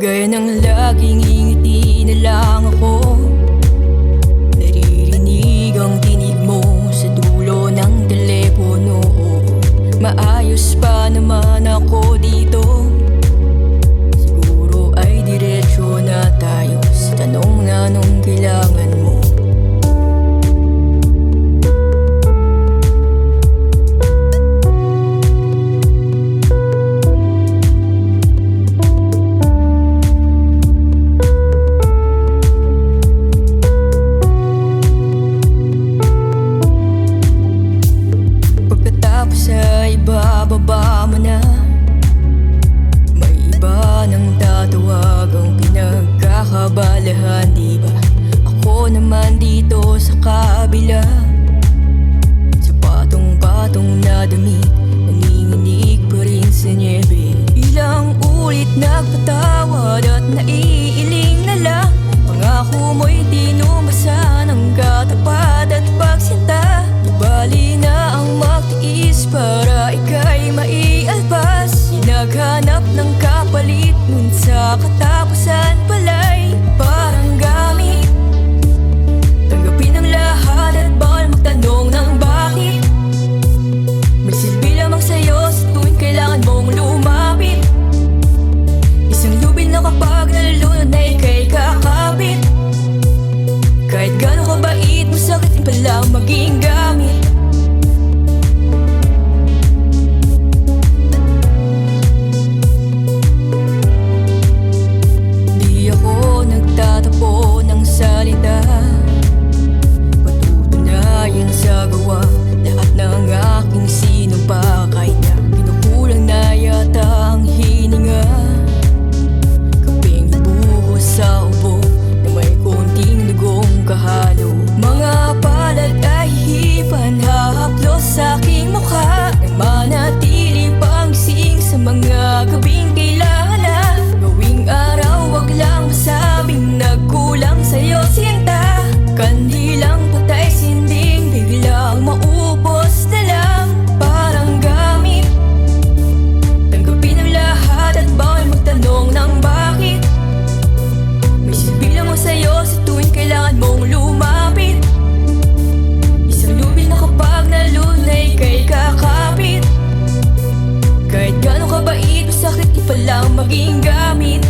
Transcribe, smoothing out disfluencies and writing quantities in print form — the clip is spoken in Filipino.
Gaya ng laging ngingiti na lang ako, naririnig ang tinig mo sa dulo ng telepono. Maayos pa naman ako dito, siguro ay diretsyo na tayo sa tanong na anong kailangan mo. Ibababa mo na, may iba nang tatawag ang pinagkakabalahan, di ba? Ako naman dito sa kabila, sa patong-patong na damit, nanginginig pa rin sa niebe. Ilang ulit nagpatawad at naiiling na lang, pangako mo'y tinumasa ng katapat at pagsinta. Di bali na ang magtiis para ika'y maialpas, hinaghanap ng kapalit, ngun sa katapusan pala'y parang gamit. Tanggapin ang lahat at bawal magtanong ng bakit. May silbi lamang sa'yo sa tuwing kailangan mong lumapit. Isang lubil na kapag nalulunod na ika'y kakapit. Kahit gano'ng kabait, masakit din pala maging gamit. Nagtatapo ng salita, patutunayan sa gawa lahat ng aking sinumpa. Kahit na kinukulang na yata ang hininga, kapeng ibuhos sa ubo na may konting dugong kahalo. Mga palad ay hipan, hahaplos sa aking mukha, nang manatili pang sing sa mga gabing kailangan na. Gawing araw, wag lang masabing nagkulang sa'yo sinta. Kandilang patay sinding, biglang maubos na lang, parang gamit. Tanggapin ang lahat at bawal magtanong ng bakit. May silbi lamang sa'yo sa tuwing kailangan mong lumapit. Isang lubil na kapag nalulunod na ika'y kakapit. Kahit gano'ng kabait, masakit di palang maging gamit.